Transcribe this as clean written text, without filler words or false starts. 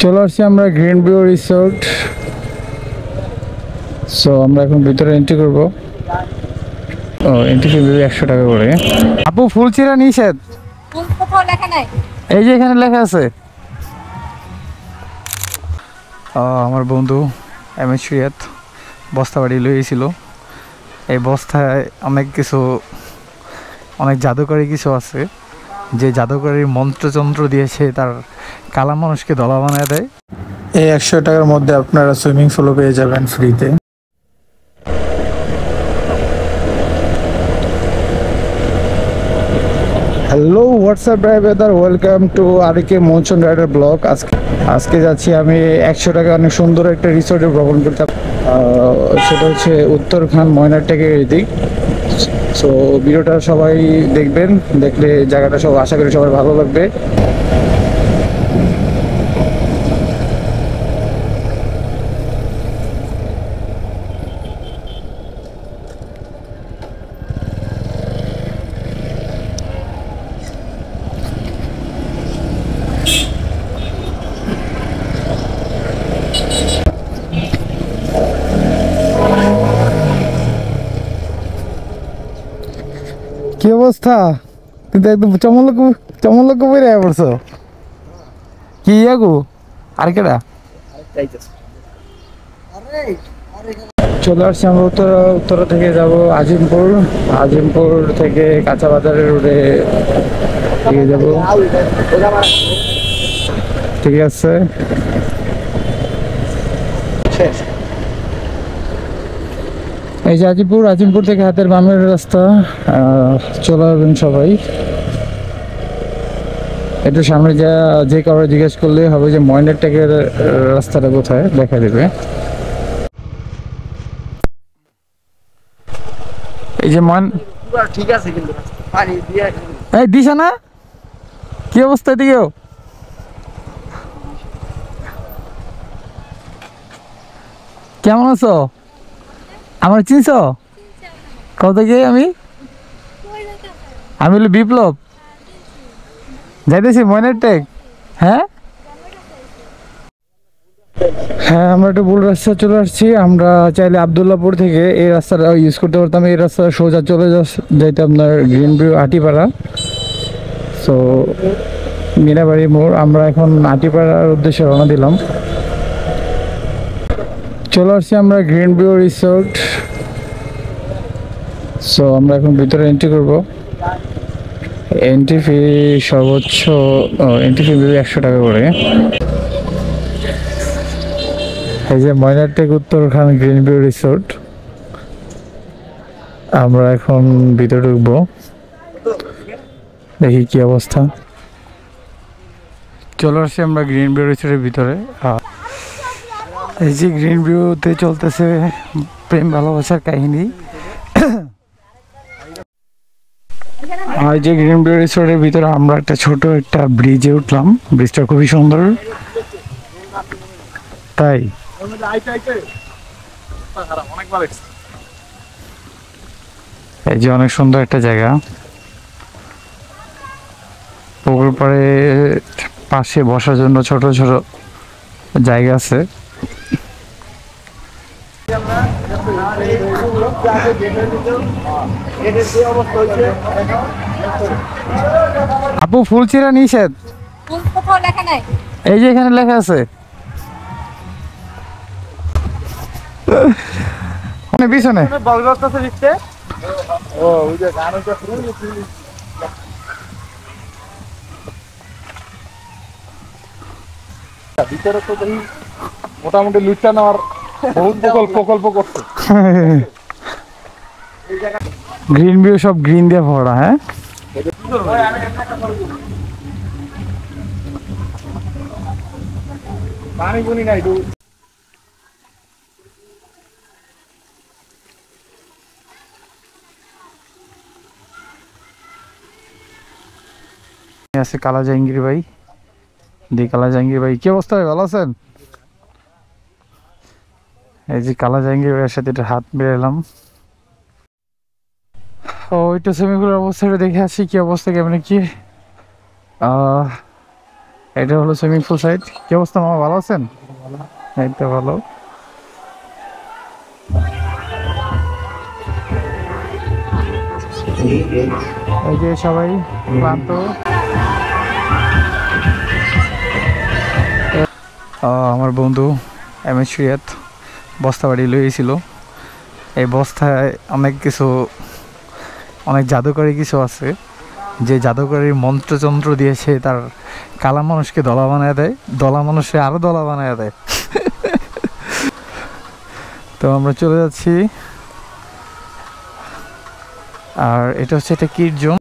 চলে আসছি আমরা গ্রিন ভিউ রিসোর্ট। সো আমরা এখন ভিতরে এন্ট্রি করব। ও এন্ট্রি ফি 100 টাকা করে। আপু ফুল ছিঁড়া নিষেধ। ফুল কোথাও লেখা নাই। এই যে এখানে লেখা আছে। আমার বন্ধু এমএস সুয়াত বস্তা বাড়ি লইয়েছিল। এই বস্তায় অনেক জাদুকরী কিছু আছে, যে জাদুকরীর মন্ত্রযন্ত্র দিয়েছে তার কালা মানুষকে দলা বানায় দেয়। এই 100 টাকার মধ্যে আপনারা সুইমিং পুলও পেয়ে যাবেন ফ্রিতে। Hello WhatsApp brother, welcome to RK motion rider vlog. আজকে যাচ্ছি আমি 100 টাকা অনেক সুন্দর একটা রিসোর্টে ভ্রমণ করতে। সেটা হচ্ছে উত্তরখান ময়নারটেকের এদিক। সো ভিডিওটা সবাই দেখবেন, দেখলে জায়গাটা সব আশা করি সবার ভালো লাগবে। কি অবস্থা? কিন্তু একদম চমলক বেড়ে পড়ছো কি আগু আর কেডা? চলে আসছি আমরা উত্তরা থেকে যাব আজিমপুর থেকে কাঁচা বাজারের রোডে দিয়ে যাব। ঠিক আছে, এই যে আজিমপুর থেকে হাতের বামের রাস্তা। চলে আসবেন সবাই। একটু সামনে যে কাউকে জিজ্ঞেস করলে হবে যে ময়নারটেকের রাস্তাটা কোথায়, দেখা দেবে। এই যে ঠিক আছে, কিন্তু পানি দিয়ে এই দিশা না, কি অবস্থা এদিকেও? কেমন আছো? আমার চিনছ? কত থেকে আমি হলো বিপ্লব, যাইতেছি ময়নারটেক। হ্যাঁ হ্যাঁ, আমরা একটু ভুল রাস্তা চলে আসছি। আমরা চাইলে আবদুল্লাপুর থেকে এই রাস্তাটা ইউজ করতে পারতাম। এই রাস্তা সোজা চলে যাইতে আপনার গ্রিন ভিউ আটিপাড়া। সো মিনাবাড়ি মোড়। আমরা এখন আটিপাড়ার উদ্দেশ্যে রওনা দিলাম। চলে আসছি আমরা গ্রিন ভিউ রিসোর্ট। সো আমরা এখন ভিতরে এন্ট্রি করব। এন্ট্রি ফি সর্বোচ্চ 100 টাকা করে। এই যে ময়নারটেক উত্তরখান গ্রিন ভিউ রিসোর্ট। আমরা এখন ভিতরে ঢুকবো, দেখি কি অবস্থা। চলে আসছি আমরা গ্রিন ভিউ রিসোর্টের ভিতরে। এই যে গ্রিন ভিউতে চলতেছে প্রেম ভালোবাসার কাহিনী। আর যে গ্রিন ভিউ রিসোর্টের ভিতরে আমরা ছোট একটা ব্রিজে উঠলাম। ব্রিজটা খুবই সুন্দর, তাই এই যে অনেক সুন্দর একটা জায়গা। পুকুর পাড়ে পাশে বসার জন্য ছোট ছোট জায়গা আছে। আপু ফুল ছিঁড়া নিষেধ। ফুল কোথাও লেখা নাই। এই যে এখানে লেখা আছে। পিছনে ভিতরে তো দেখি মোটামুটি লুচ্চা নেওয়ার বহুত প্রকল্প করছে। গ্রিন ভিউ সব গ্রিন দিয়ে ভরা। হ্যাঁ পানি বুনি নাই আছে কালা জাহাঙ্গীর ভাই। কালা জাহাঙ্গীর ভাই কি অবস্থা? ভালো আছেন? এই যে কালা জাহাঙ্গীর ভাইয়ের সাথে একটু হাত বেড়ালাম। ও একটু সুইমিং পুলের অবস্থাটা দেখে আসি কি অবস্থা, কেমন কি। এটা হলো সুইমিং পুল সাইড। কি অবস্থা মামা, ভালো আছেন? এই তো ভালো। এই যে সবাই ক্লান্ত। আমার বন্ধু এম এস রিয়াদ বস্তা বাড়ি লইয়েছিল। এই বস্তায় অনেক জাদুকরী কিছু আছে, যে জাদুকরীর মন্ত্রযন্ত্র দিয়ে সে তার কালা মানুষকে দলা বানায় দেয়, দলা মানুষে আরো দলা বানায় দেয়। তো আমরা চলে যাচ্ছি। আর এটা হচ্ছে একটা কিড জোন।